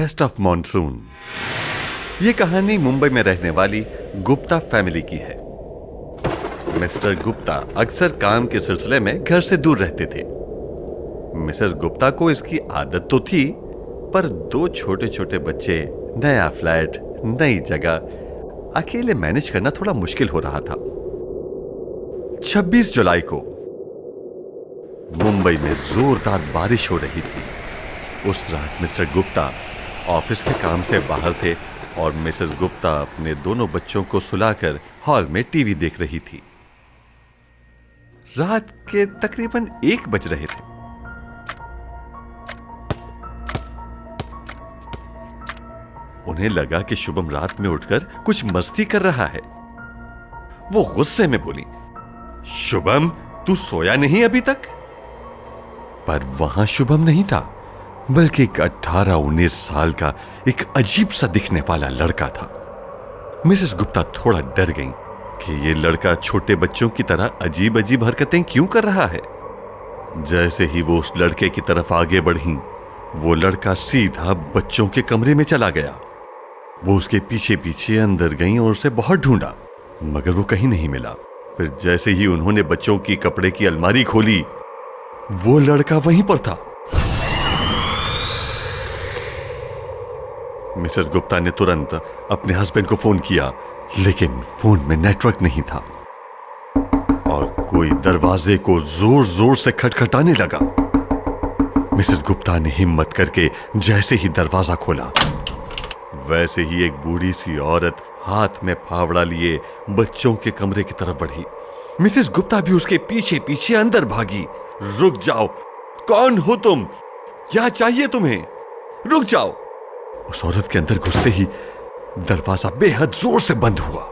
Best of monsoon. ये कहानी मुंबई में रहने वाली गुप्ता फैमिली की है। मिस्टर गुप्ता अक्सर काम के सिलसिले में घर से दूर रहते थे। मिसेस गुप्ता को इसकी आदत तो थी, पर दो छोटे छोटे बच्चे, नया फ्लैट, नई जगह, अकेले मैनेज करना थोड़ा मुश्किल हो रहा था। 26 जुलाई को मुंबई में जोरदार बारिश हो रही थी। उस रात मिस्टर गुप्ता ऑफिस के काम से बाहर थे और मिसेस गुप्ता अपने दोनों बच्चों को सुलाकर हॉल में टीवी देख रही थी। रात के तकरीबन 1 बज रहे थे। उन्हें लगा कि शुभम रात में उठकर कुछ मस्ती कर रहा है। वो गुस्से में बोली, शुभम, तू सोया नहीं अभी तक? पर वहां शुभम नहीं था, बल्कि एक 18-19 साल का एक अजीब सा दिखने वाला लड़का था। मिसेस गुप्ता थोड़ा डर गईं कि ये लड़का छोटे बच्चों की तरह अजीब अजीब हरकतें क्यों कर रहा है। जैसे ही वो उस लड़के की तरफ आगे बढ़ी, वो लड़का सीधा बच्चों के कमरे में चला गया। वो उसके पीछे पीछे अंदर गई और उसे बहुत ढूंढा, मगर वो कहीं नहीं मिला। फिर जैसे ही उन्होंने बच्चों की कपड़े की अलमारी खोली, वो लड़का वहीं पर था। मिसेस गुप्ता ने तुरंत अपने हस्बैंड को फोन किया, लेकिन फोन में नेटवर्क नहीं था और कोई दरवाजे को जोर जोर से खटखटाने लगा। मिसेस गुप्ता ने हिम्मत करके जैसे ही दरवाजा खोला, वैसे ही एक बूढ़ी सी औरत हाथ में फावड़ा लिए बच्चों के कमरे की तरफ बढ़ी। मिसेस गुप्ता भी उसके पीछे पीछे अंदर भागी। रुक जाओ, कौन हो तुम? क्या चाहिए तुम्हें? रुक जाओ। उस औरत के अंदर घुसते ही दरवाजा बेहद जोर से बंद हुआ।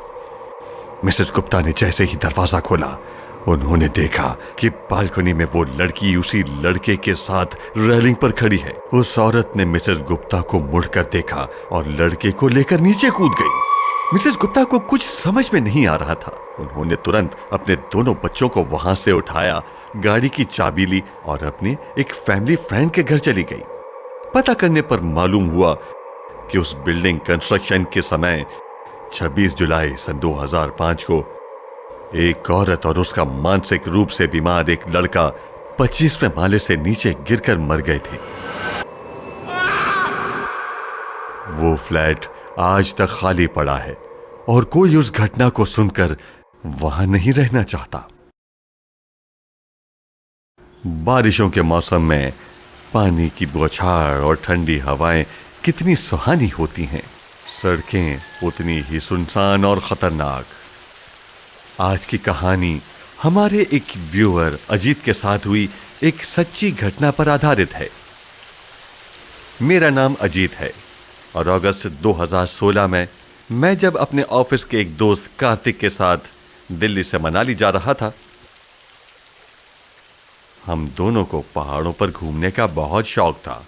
मिसेस गुप्ता ने जैसे ही दरवाजा खोला, उन्होंने देखा कि बालकनी में वो लड़की उसी लड़के के साथ रेलिंग पर खड़ी है। उस औरत ने मिसेस गुप्ता को मुड़कर देखा और लड़के को लेकर नीचे कूद गई। मिसेस गुप्ता को कुछ समझ में नहीं आ रहा था। उन्होंने तुरंत अपने दोनों बच्चों को वहां से उठाया, गाड़ी की चाबी ली और अपने एक फैमिली फ्रेंड के घर चली गई। पता करने पर मालूम हुआ कि उस बिल्डिंग कंस्ट्रक्शन के समय 26 जुलाई सन 2005 को एक औरत और उसका मानसिक रूप से बीमार एक लड़का 25वें माले से नीचे गिरकर मर गए थे। वो फ्लैट आज तक खाली पड़ा है और कोई उस घटना को सुनकर वहां नहीं रहना चाहता। बारिशों के मौसम में पानी की बौछार और ठंडी हवाएं कितनी सुहानी होती हैं, सड़कें उतनी ही सुनसान और खतरनाक। आज की कहानी हमारे एक व्यूअर अजीत के साथ हुई एक सच्ची घटना पर आधारित है। मेरा नाम अजीत है और अगस्त 2016 में मैं जब अपने ऑफिस के एक दोस्त कार्तिक के साथ दिल्ली से मनाली जा रहा था, हम दोनों को पहाड़ों पर घूमने का बहुत शौक था,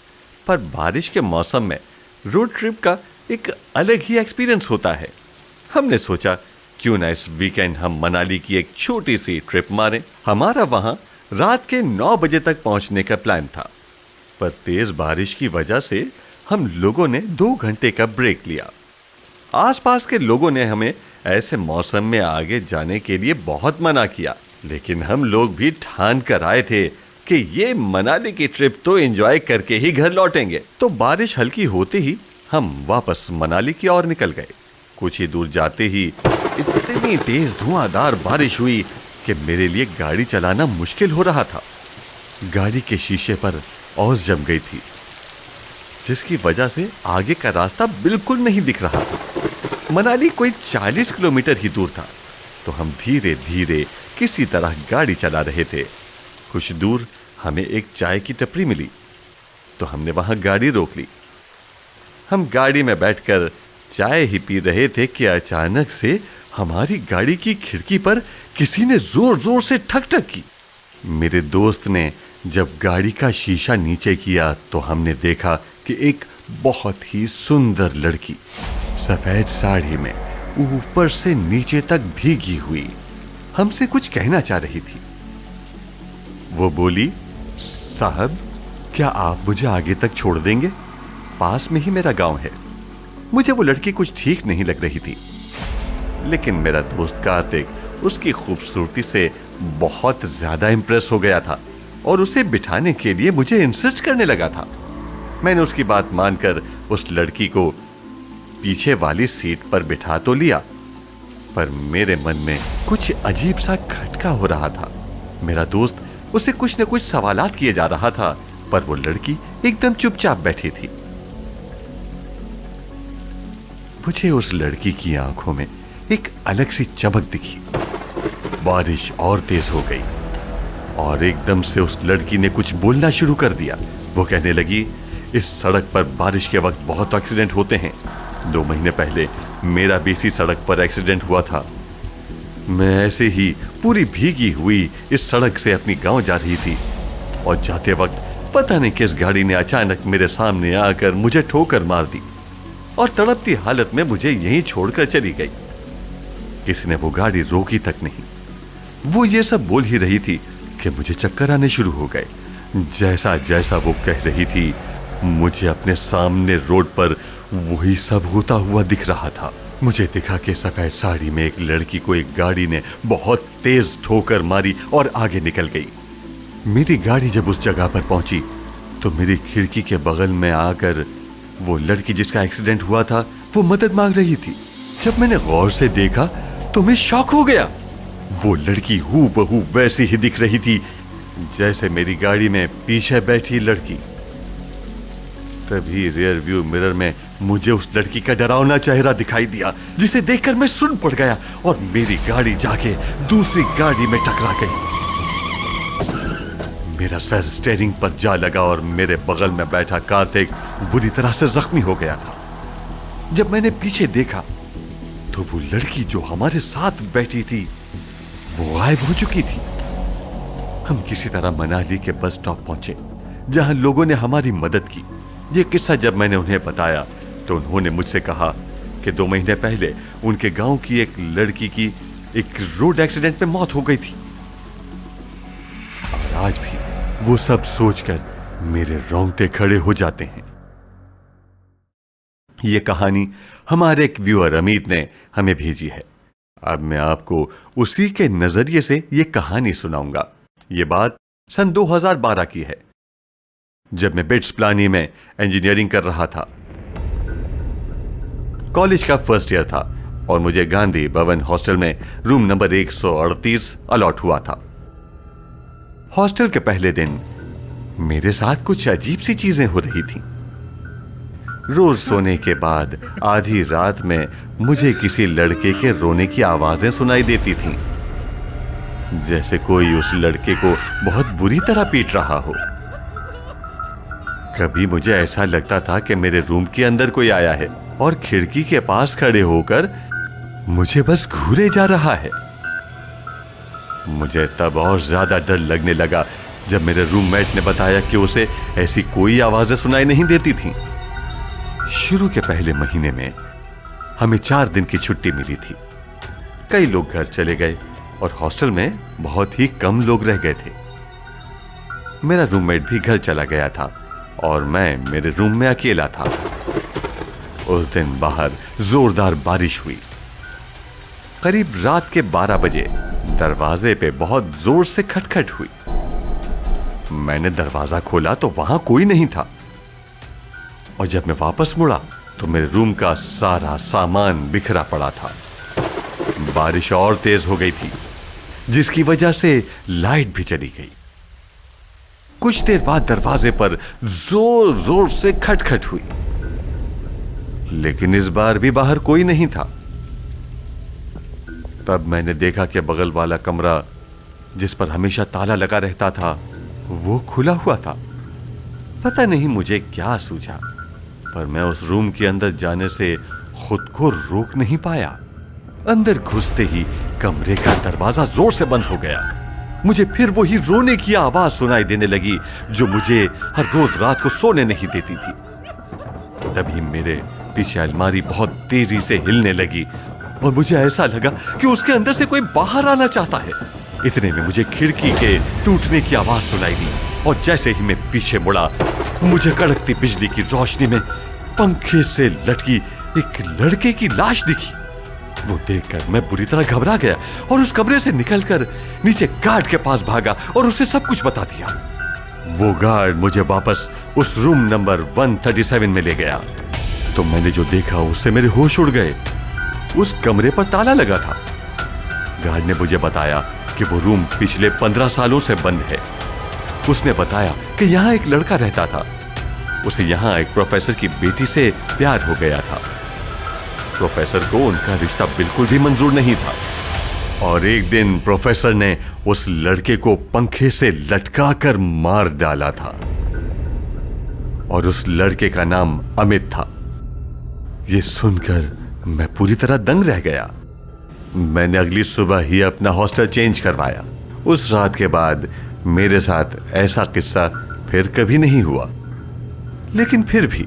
पर बारिश के मौसम में रोड ट्रिप का एक अलग ही एक्सपीरियंस होता है। हमने सोचा क्यों ना इस वीकेंड हम मनाली की एक छोटी सी ट्रिप मारें। हमारा वहां रात के 9 बजे तक पहुंचने का प्लान था, पर तेज बारिश की वजह से हम लोगों ने 2 घंटे का ब्रेक लिया। आसपास के लोगों ने हमें ऐसे मौसम में आगे जाने के लिए बहुत मना किया, लेकिन हम लोग भी ठान कर आए थे कि ये मनाली की ट्रिप तो एंजॉय करके ही घर लौटेंगे। तो बारिश हल्की होते ही हम वापस मनाली की ओर निकल गए। कुछ ही दूर जाते ही इतनी तेज धुआंधार बारिश हुई कि मेरे लिए गाड़ी चलाना मुश्किल हो रहा था। गाड़ी के शीशे पर ओस जम गई थी, जिसकी वजह से आगे का रास्ता बिल्कुल नहीं दिख रहा था। मनाली कोई 40 किलोमीटर ही दूर था, तो हम धीरे धीरे किसी तरह गाड़ी चला रहे थे। कुछ दूर हमें एक चाय की टपरी मिली, तो हमने वहां गाड़ी रोक ली। हम गाड़ी में बैठकर चाय ही पी रहे थे कि अचानक से हमारी गाड़ी की खिड़की पर किसी ने जोर जोर से ठक ठक की। मेरे दोस्त ने जब गाड़ी का शीशा नीचे किया तो हमने देखा कि एक बहुत ही सुंदर लड़की सफेद साड़ी में ऊपर से नीचे तक भीगी हुई हमसे कुछ कहना चाह रही थी। वो बोली, साहब, क्या आप मुझे आगे तक छोड़ देंगे? पास में ही मेरा गांव है। मुझे वो लड़की कुछ ठीक नहीं लग रही थी, लेकिन मेरा दोस्त कार्तिक उसकी खूबसूरती से बहुत ज्यादा इंप्रेस हो गया था और उसे बिठाने के लिए मुझे इंसिस्ट करने लगा था। मैंने उसकी बात मानकर उस लड़की को पीछे वाली सीट पर बिठा तो लिया, पर मेरे मन में कुछ अजीब सा खटका हो रहा था। मेरा दोस्त उसे कुछ न कुछ सवालात किए जा रहा था, पर वो लड़की एकदम चुपचाप बैठी थी। मुझे उस लड़की की आंखों में एक अलग सी चमक दिखी। बारिश और तेज हो गई और एकदम से उस लड़की ने कुछ बोलना शुरू कर दिया। वो कहने लगी, इस सड़क पर बारिश के वक्त बहुत एक्सीडेंट होते हैं। 2 महीने पहले मेरा भी इसी सड़क पर एक्सीडेंट हुआ था। मैं ऐसे ही पूरी भीगी हुई इस सड़क से अपनी गांव जा रही थी और जाते वक्त पता नहीं किस गाड़ी ने अचानक मेरे सामने आकर मुझे ठोकर मार दी और तड़पती हालत में मुझे यहीं छोड़कर चली गई। किसी ने वो गाड़ी रोकी तक नहीं। वो ये सब बोल ही रही थी कि मुझे चक्कर आने शुरू हो गए। जैसा जैसा वो कह रही थी, मुझे अपने सामने रोड पर वही सब होता हुआ दिख रहा था। मुझे दिखा कि सफेद साड़ी में एक लड़की को एक गाड़ी ने बहुत तेज ठोकर मारी और आगे निकल गई। मेरी गाड़ी जब उस जगह पर पहुंची तो मेरी खिड़की के बगल में आकर वो लड़की जिसका एक्सीडेंट हुआ था वो मदद मांग रही थी। जब मैंने गौर से देखा तो मैं शॉक हो गया। वो लड़की हूबहू वैसी ही दिख रही थी जैसे मेरी गाड़ी में पीछे बैठी लड़की। तभी रियर व्यू मिरर में मुझे उस लड़की का डरावना चेहरा दिखाई दिया, जिसे देखकर मैं सुन पड़ गया और मेरी गाड़ी जाके दूसरी गाड़ी में टकरा गई। मेरा सर स्टीयरिंग पर जा लगा और मेरे बगल में बैठा कार्तिक बुरी तरह से जख्मी हो गया था। जब मैंने पीछे देखा तो वो लड़की जो हमारे साथ बैठी थी वो गायब हो चुकी थी। हम किसी तरह मनाली के बस स्टॉप पहुंचे, जहां लोगों ने हमारी मदद की। ये किस्सा जब मैंने उन्हें बताया तो उन्होंने मुझसे कहा कि 2 महीने पहले उनके गांव की एक लड़की की एक रोड एक्सीडेंट में मौत हो गई थी। और आज भी वो सब सोचकर मेरे रोंगटे खड़े हो जाते हैं। ये कहानी हमारे एक व्यूअर अमित ने हमें भेजी है। अब मैं आपको उसी के नजरिए से ये कहानी सुनाऊंगा। ये बात सन 2012 की है, जब मैं बिट्स प्लानी में इंजीनियरिंग कर रहा था। कॉलेज का फर्स्ट ईयर था और मुझे गांधी भवन हॉस्टल में रूम नंबर 138 अलॉट हुआ था। हॉस्टल के पहले दिन मेरे साथ कुछ अजीब सी चीजें हो रही थीं। रोज सोने के बाद आधी रात में मुझे किसी लड़के के रोने की आवाजें सुनाई देती थीं, जैसे कोई उस लड़के को बहुत बुरी तरह पीट रहा हो। कभी मुझे ऐसा लगता था कि मेरे रूम के अंदर कोई आया है और खिड़की के पास खड़े होकर मुझे बस घूरे जा रहा है। मुझे तब और ज्यादा डर लगने लगा जब मेरे रूममेट ने बताया कि उसे ऐसी कोई आवाजें सुनाई नहीं देती थीं। शुरू के पहले महीने में हमें 4 दिन की छुट्टी मिली थी। कई लोग घर चले गए और हॉस्टल में बहुत ही कम लोग रह गए थे। मेरा रूममेट भी घर चला गया था और मैं मेरे रूम में अकेला था। उस दिन बाहर जोरदार बारिश हुई। करीब रात के 12 बजे दरवाजे पे बहुत जोर से खटखट हुई। मैंने दरवाजा खोला तो वहां कोई नहीं था और जब मैं वापस मुड़ा तो मेरे रूम का सारा सामान बिखरा पड़ा था। बारिश और तेज हो गई थी, जिसकी वजह से लाइट भी चली गई। कुछ देर बाद दरवाजे पर जोर जोर से खटखट हुई, लेकिन इस बार भी बाहर कोई नहीं था। तब मैंने देखा कि बगल वाला कमरा, जिस पर हमेशा ताला लगा रहता था, वो खुला हुआ था। पता नहीं मुझे क्या सूझा, पर मैं उस रूम के अंदर जाने से खुद को रोक नहीं पाया। अंदर घुसते ही कमरे का दरवाजा जोर से बंद हो गया। मुझे फिर वही रोने की आवाज सुनाई देने लगी जो मुझे हर रोज रात को सोने नहीं देती थी। तभी मेरे पीछे अलमारी बहुत तेजी से हिलने लगी और मुझे ऐसा लगा कि उसके अंदर से कोई बाहर आना चाहता है। इतने में मुझे खिड़की के टूटने की आवाज सुनाई दी और जैसे ही मैं पीछे मुड़ा, मुझे कड़कती बिजली की रोशनी में पंखे से लटकी एक लड़के की लाश दिखी। वो देखकर मैं बुरी तरह घबरा गया और उस कमरे से निकलकर नीचे गार्ड के पास भागा और उसे सब कुछ बता दिया। वो गार्ड मुझे वापस उस रूम नंबर 137 में ले गया तो मैंने जो देखा उससे मेरे होश उड़ गए। उस कमरे पर ताला लगा था। गार्ड ने मुझे बताया कि वो रूम पिछले 15 सालों से बंद है। उसने बताया कि यहाँ एक लड़का रहता था। उसे यहाँ एक प्रोफेसर की बेटी से प्यार हो गया था। प्रोफेसर को उनका रिश्ता बिल्कुल भी मंजूर नहीं था और एक दिन प्रोफेसर ने उस लड़के को पंखे से लटकाकर मार डाला था और उस लड़के का नाम अमित था। यह सुनकर मैं पूरी तरह दंग रह गया। मैंने अगली सुबह ही अपना हॉस्टल चेंज करवाया। उस रात के बाद मेरे साथ ऐसा किस्सा फिर कभी नहीं हुआ, लेकिन फिर भी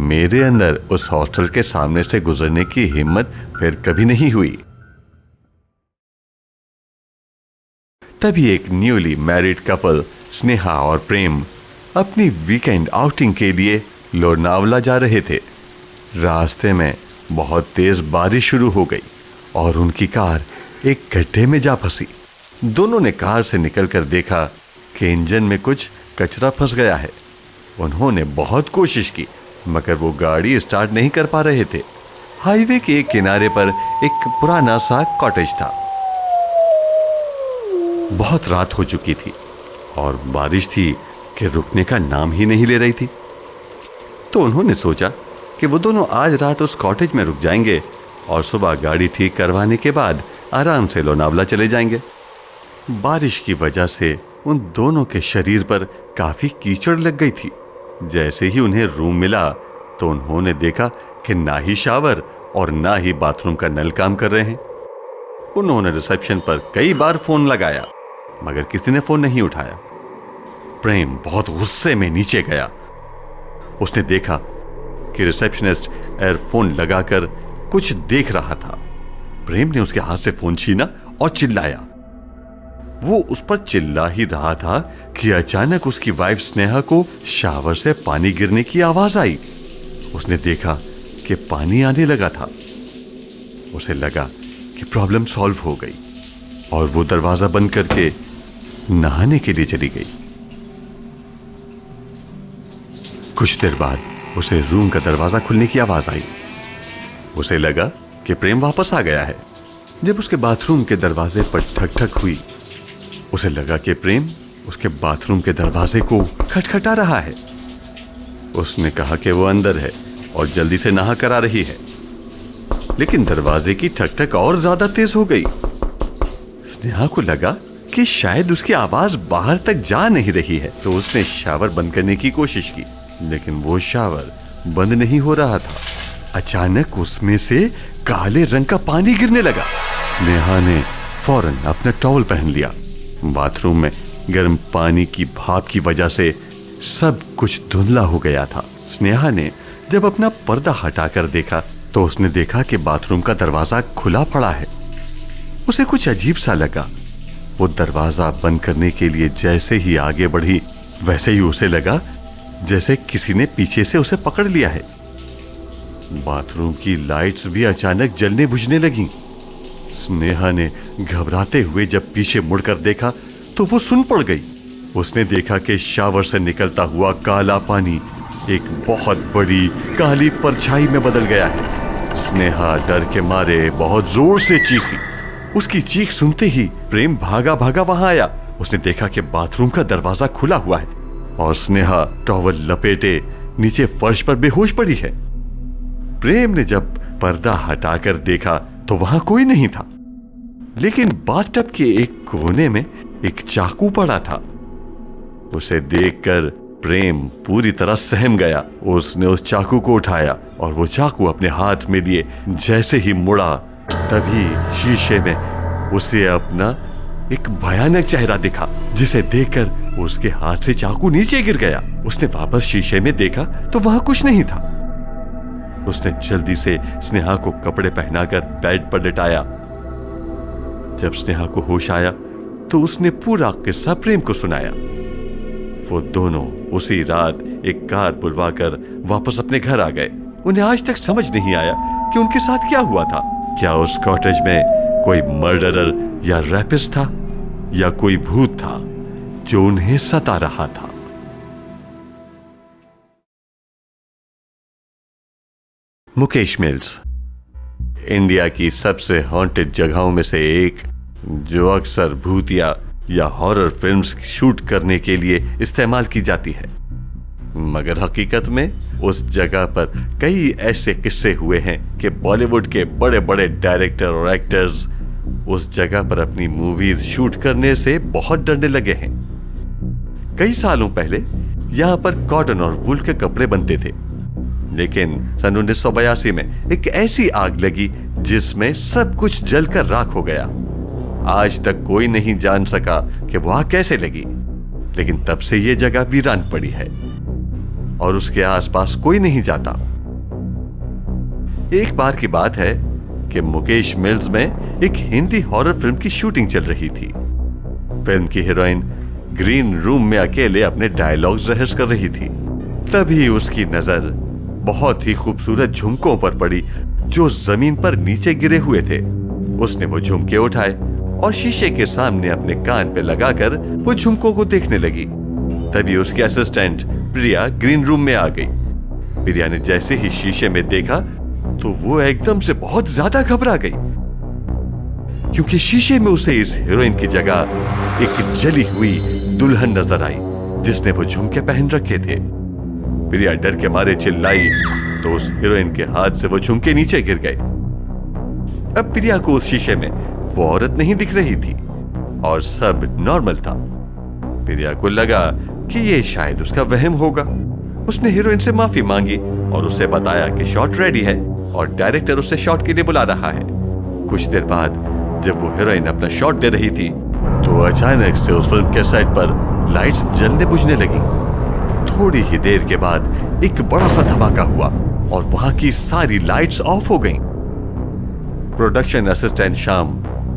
मेरे अंदर उस हॉस्टल के सामने से गुजरने की हिम्मत फिर कभी नहीं हुई। तभी एक न्यूली मैरिड कपल स्नेहा और प्रेम अपनी वीकेंड आउटिंग के लिए लोनावला जा रहे थे। रास्ते में बहुत तेज बारिश शुरू हो गई और उनकी कार एक गड्ढे में जा फंसी। दोनों ने कार से निकलकर देखा कि इंजन में कुछ कचरा फंस गया है। उन्होंने बहुत कोशिश की मगर वो गाड़ी स्टार्ट नहीं कर पा रहे थे। हाईवे के किनारे पर एक पुराना सा कॉटेज था। बहुत रात हो चुकी थी और बारिश थी कि रुकने का नाम ही नहीं ले रही थी। तो उन्होंने सोचा कि वो दोनों आज रात उस कॉटेज में रुक जाएंगे और सुबह गाड़ी ठीक करवाने के बाद आराम से लोनावला चले जाएंगे। बारिश की वजह से उन दोनों के शरीर पर काफी कीचड़ लग गई थी। जैसे ही उन्हें रूम मिला तो उन्होंने देखा कि ना ही शावर और ना ही बाथरूम का नल काम कर रहे हैं। उन्होंने रिसेप्शन पर कई बार फोन लगाया मगर किसी ने फोन नहीं उठाया। प्रेम बहुत गुस्से में नीचे गया। उसने देखा कि रिसेप्शनिस्ट एयरफोन लगाकर कुछ देख रहा था। प्रेम ने उसके हाथ से फोन छीना और चिल्लाया। वो उस पर चिल्ला ही रहा था कि अचानक उसकी वाइफ स्नेहा को शावर से पानी गिरने की आवाज आई। उसने देखा कि पानी आने लगा था। उसे लगा कि प्रॉब्लम सॉल्व हो गई और वो दरवाजा बंद करके नहाने के लिए चली गई। कुछ देर बाद उसे रूम का दरवाजा खुलने की आवाज आई। उसे लगा कि प्रेम वापस आ गया है। जब उसके बाथरूम के दरवाजे पर ठक ठक हुई, उसे लगा कि प्रेम उसके बाथरूम के दरवाजे को खटखटा रहा है। उसने कहा कि वो अंदर है और जल्दी से नहा कर आ रही है, लेकिन दरवाजे की ठक ठक और ज्यादा तेज हो गई। स्नेहा को लगा कि शायद उसकी आवाज बाहर तक जा नहीं रही है, तो उसने शावर बंद करने की कोशिश की, लेकिन वो शावर बंद नहीं हो रहा था। अचानक उसमें से काले रंग का पानी गिरने लगा। स्नेहा ने फौरन अपना टॉवल पहन लिया। बाथरूम में गर्म पानी की भाप की वजह से सब कुछ धुंधला हो गया था। स्नेहा ने जब अपना पर्दा हटाकर देखा तो उसने देखा कि बाथरूम का दरवाजा खुला पड़ा है। उसे कुछ अजीब सा लगा। वो दरवाजा बंद करने के लिए जैसे ही आगे बढ़ी, वैसे ही उसे लगा जैसे किसी ने पीछे से उसे पकड़ लिया है। बाथरूम की लाइट्स भी अचानक जलने बुझने लगीं। स्नेहा ने घबराते हुए जब पीछे मुड़कर देखा तो वो सुन पड़ गई। उसने देखा कि शावर से निकलता हुआ काला पानी एक बहुत बड़ी काली परछाई में बदल गया है। स्नेहा डर के मारे बहुत जोर से चीखी। उसकी चीख सुनते ही प्रेम भागा भागा वहां आया। उसने देखा कि बाथरूम का दरवाजा खुला हुआ है और स्नेहा टॉवल लपेटे नीचे फर्श पर बेहोश पड़ी है। प्रेम ने जब पर्दा हटाकर देखा तो वहां कोई नहीं था, लेकिन बाथटब के एक कोने में एक चाकू पड़ा था। उसे देखकर प्रेम पूरी तरह सहम गया। उसने उस चाकू को उठाया और वो चाकू अपने हाथ में लिए जैसे ही मुड़ा, तभी शीशे में उसे अपना एक भयानक चेहरा दिखा, जिसे देखकर उसके हाथ से चाकू नीचे गिर गया। उसने वापस शीशे में देखा तो वहां कुछ नहीं था। उसने जल्दी से स्नेहा को कपड़े पहनाकर बेड पर लिटाया। जब स्नेहा को होश आया तो उसने पूरा किस्सा प्रेम को सुनाया। वो दोनों उसी रात एक कार बुलवाकर वापस अपने घर आ गए। उन्हें आज तक समझ नहीं आया कि उनके साथ क्या हुआ था। क्या उस कॉटेज में कोई मर्डरर या रैपिस्ट था, या कोई भूत था जो उन्हें सता रहा था। मुकेश मिल्स इंडिया की सबसे हॉन्टेड जगहों में से एक, जो अक्सर भूतिया या हॉरर फिल्म्स शूट करने के लिए इस्तेमाल की जाती है। मगर हकीकत में उस जगह पर कई ऐसे किस्से हुए हैं कि बॉलीवुड के बड़े बड़े डायरेक्टर और एक्टर्स उस जगह पर अपनी मूवीज शूट करने से बहुत डरने लगे हैं। कई सालों पहले यहां पर कॉटन और वूल के कपड़े बनते थे, लेकिन सन 1982 में एक ऐसी आग लगी जिसमें सब कुछ जलकर राख हो गया। आज तक कोई नहीं जान सका कि वह आग कैसे लगी, लेकिन तब से यह जगह वीरान पड़ी है और उसके आसपास कोई नहीं जाता। एक बार की बात है कि मुकेश मिल्स में एक हिंदी हॉरर फिल्म की शूटिंग चल रही थी। फिल्म की हीरोइन ग्रीन रूम में अकेले अपने डायलॉग्स रिहर्स कर रही थी। तभी उसकी नजर बहुत ही खूबसूरत झुमकों पर पड़ी जो जमीन पर नीचे गिरे हुए थे। उसने वो झुमके उठाए और शीशे के सामने अपने कान पे लगाकर वो झुमकों को देखने लगी। तभी उसकी असिस्टेंट प्रिया ग्रीन रूम में आ गई। प्रिया ने जैसे ही शीशे में देखा तो वो एकदम से बहुत ज्यादा घबरा गई, क्योंकि शीशे में उसे इस हीरोइन की जगह एक जली हुई दुल्हन नजर आई जिसने वो झुमके पहन रखे थे। प्रिया डर के मारे चिल्लाई तो उस हीरोइन के हाथ से वो झुमके नीचे गिर गए। अब प्रिया को उस शीशे में वो औरत नहीं दिख रही थी और सब नॉर्मल था। प्रिया को लगा कि ये शायद उसका वहम होगा। उसने हीरोइन से माफी मांगी और उसे बताया कि शॉट रेडी है और डायरेक्टर उसे शॉट के लिए बुला रहा है। कुछ देर बाद जब वो हीरोइन अपना शॉट दे रही थी तो अचानक से उस फिल्म के सेट पर लाइट्स जलने बुझने लगी। थोड़ी ही देर के बाद एक बड़ा सा धमाका हुआ और वहां की सारी लाइट्स ऑफ हो गईं। प्रोडक्शन असिस्टेंट श्याम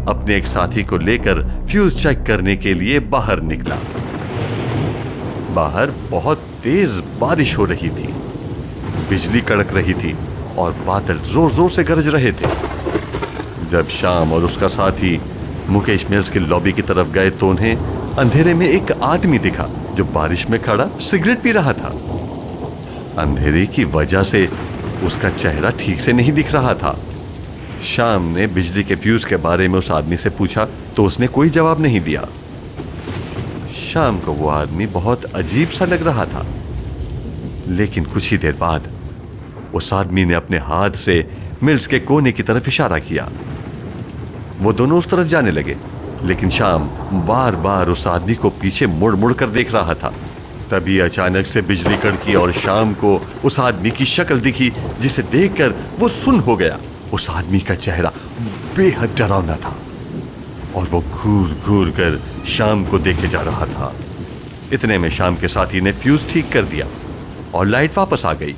अपने एक साथी को लेकर फ्यूज चेक करने के लिए बाहर निकला। बाहर बहुत तेज बारिश हो रही थी, बिजली कड़क रही थी और बादल जोर जोर से गरज रहे थे। जब श्याम और उसका साथी मुकेश मिल्स की लॉबी की तरफ गए तो उन्हें अंधेरे में एक आदमी दिखा जो बारिश में खड़ा सिगरेट पी रहा था। अंधेरे की वजह से उसका चेहरा ठीक से नहीं दिख रहा था। श्याम ने बिजली के फ्यूज के बारे में उस आदमी से पूछा तो उसने कोई जवाब नहीं दिया। श्याम को वो आदमी बहुत अजीब सा लग रहा था, लेकिन कुछ ही देर बाद उस आदमी ने अपने हाथ से मिल्स के कोने की तरफ इशारा किया। वो दोनों उस तरफ जाने लगे, लेकिन श्याम बार बार उस आदमी को पीछे मुड़ मुड़ कर देख रहा था। तभी अचानक से बिजली कड़की और श्याम को उस आदमी की शक्ल दिखी जिसे देखकर वो सुन्न हो गया। उस आदमी का चेहरा बेहद डरावना था और वो घूर घूर कर श्याम को देखे जा रहा था। इतने में श्याम के साथी ने फ्यूज ठीक कर दिया और लाइट वापस आ गई,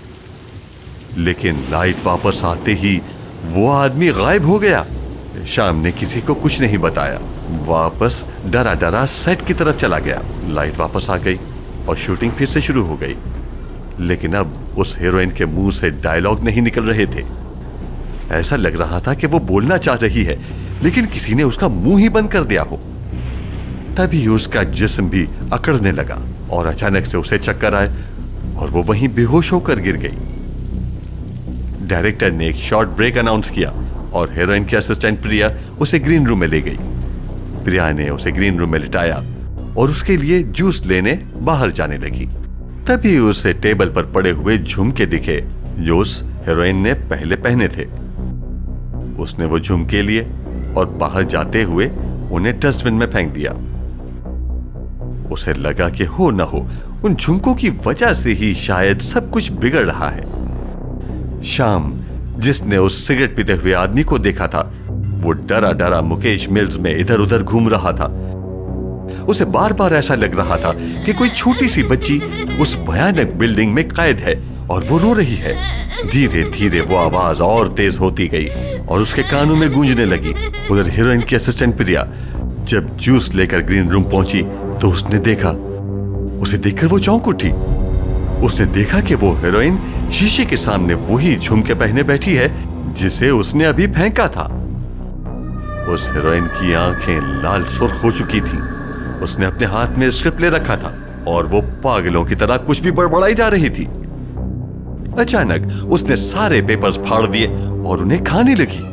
लेकिन लाइट वापस आते ही वो आदमी गायब हो गया। श्याम ने किसी को कुछ नहीं बताया, वापस डरा डरा सेट की तरफ चला गया। लाइट वापस आ गई और शूटिंग फिर से शुरू हो गई, लेकिन अब उस हीरोइन के मुंह से डायलॉग नहीं निकल रहे थे। ऐसा लग रहा था कि वो बोलना चाह रही है, लेकिन किसी ने उसका मुंह ही बंद कर दिया हो। तभी उसका जिस्म भी अकड़ने लगा और अचानक से उसे चक्कर आए और वो वहीं बेहोश होकर गिर गई। डायरेक्टर ने एक शॉर्ट ब्रेक अनाउंस किया और हीरोइन की असिस्टेंट प्रिया उसे ग्रीन रूम में ले गई। प्रिया ने उसे ग्रीन रूम में लिटाया और उसके लिए जूस लेने बाहर जाने लगी। तभी उसे टेबल पर पड़े हुए झुमके दिखे जो उस हीरोइन ने पहले पहने थे। उसने वो झुमके लिए और बाहर जाते हुए उन्हें डस्टबिन में फेंक दिया। उसे लगा कि हो न हो उन झुमकों की वजह से ही शायद सब कुछ बिगड़ रहा है। श्याम, जिसने उस सिगरेट पीते हुए आदमी को देखा था, वो डरा डरा मुकेश मिल्स में इधर उधर घूम रहा था। उसे बार बार ऐसा लग रहा था कि कोई छोटी सी बच्ची उस भयानक बिल्डिंग में कैद है और वो रो रही है। धीरे धीरे वो आवाज और तेज होती गई और उसके कानों में गूंजने लगी। उधर हीरोइन की असिस्टेंट प्रिया जब जूस लेकर ग्रीन रूम पहुंची तो उसने देखा, उसे देखकर वो चौंक उठी। उसने देखा कि वो हीरोइन शीशे के सामने वही झुमके पहने बैठी है जिसे उसने अभी फेंका था। उस हीरोइन की आंखें लाल सुर्ख हो चुकी थीं। उसने अपने हाथ में स्क्रिप्ट ले रखा था और वो पागलों की तरह कुछ भी बड़बड़ाई जा रही थी। अचानक उसने सारे पेपर्स फाड़ दिए और उन्हें खाने लगी।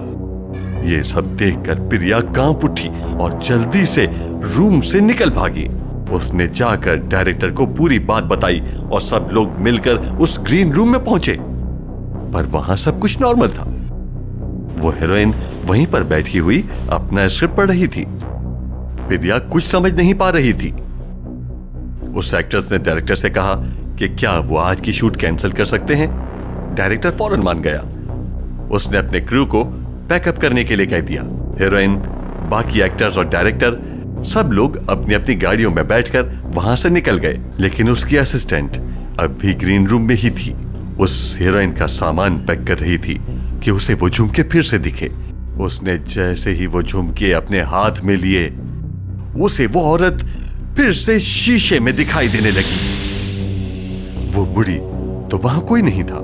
ये सब देखकर प्रिया कांप उठी और जल्दी से रूम से निकल भागी। उसने जाकर डायरेक्टर को पूरी बात बताई और सब लोग मिलकर उस ग्रीन रूम में पहुंचे, पर वहां सब कुछ नॉर्मल था। वो हीरोइन वहीं पर बैठी हुई अपना स्क्रिप्ट पढ़ रही थी। प्रिया कुछ समझ नहीं पा रही थी। उस एक्ट्रेस ने डायरेक्टर से कहा कि क्या वो आज की शूट कैंसिल कर सकते हैं। डायरेक्टर फौरन मान गया। उसने अपने क्रू को पैकअप करने के लिए कह दिया। हीरोइन, बाकी एक्टर्स और डायरेक्टर सब लोग अपनी अपनी गाड़ियों में बैठकर वहां से निकल गए, लेकिन उसकी असिस्टेंट अब भी ग्रीन रूम में ही थी। उस हीरोइन का सामान पैक कर रही थी कि उसे वो झुमके फिर से दिखे। उसने जैसे ही वो झुमके अपने हाथ में लिए, उसे वो औरत फिर से शीशे में दिखाई देने लगी। वो मुड़ी तो वहां कोई नहीं था।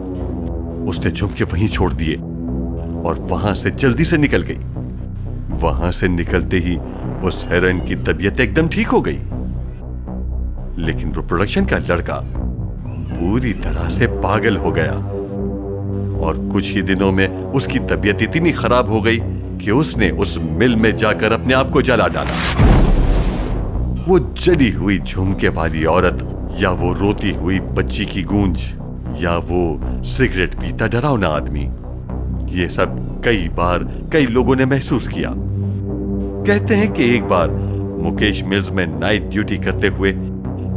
उसने झुमके वहीं छोड़ दिए और वहां से जल्दी से निकल गई। वहां से निकलते ही उस हीरोइन की तबीयत एकदम ठीक हो गई, लेकिन वो प्रोडक्शन का लड़का पूरी तरह से पागल हो गया और कुछ ही दिनों में उसकी तबीयत इतनी खराब हो गई कि उसने उस मिल में जाकर अपने आप को जला डाला। वो जली हुई झुमके वाली औरत, या वो रोती हुई बच्ची की गूंज, या वो सिगरेट पीता डरावना आदमी, ये सब कई बार कई लोगों ने महसूस किया। कहते हैं कि एक बार मुकेश मिल्स में नाइट ड्यूटी करते हुए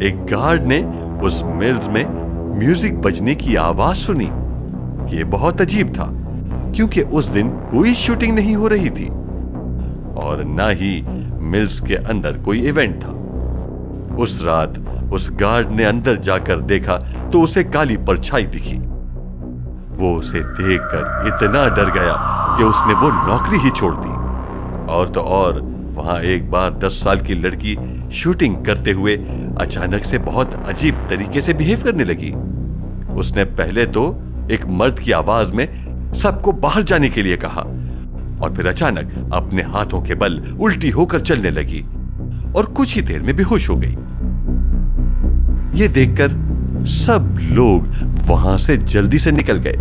एक गार्ड ने उस मिल्स में म्यूजिक बजने की आवाज सुनी। ये बहुत अजीब था क्योंकि उस दिन कोई शूटिंग नहीं हो रही थी और ना ही मिल्स के अंदर कोई इवेंट था। उस रात उस गार्ड ने अंदर जाकर देखा तो उसे काली परछाई दिखी। वो उसे देखकर इतना डर गया कि उसने वो नौकरी ही छोड़ दी। और तो और वहां एक बार 10 साल की लड़की शूटिंग करते हुए अचानक से बहुत अजीब तरीके से बिहेव करने लगी। उसने पहले तो एक मर्द की आवाज में सबको बाहर जाने के लिए कहा और फिर अचानक अपने हाथों के बल उल्टी होकर चलने लगी और कुछ ही देर में बेहोश हो गई। ये देखकर सब लोग वहां से जल्दी से निकल गए।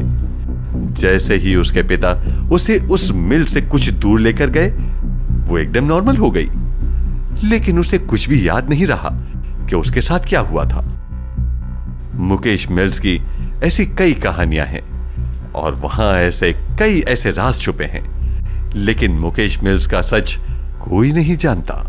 जैसे ही उसके पिता उसे उस मिल से कुछ दूर लेकर गए, वो एकदम नॉर्मल हो गई, लेकिन उसे कुछ भी याद नहीं रहा कि उसके साथ क्या हुआ था। मुकेश मिल्स की ऐसी कई कहानियां हैं और वहां ऐसे कई ऐसे राज छुपे हैं, लेकिन मुकेश मिल्स का सच कोई नहीं जानता।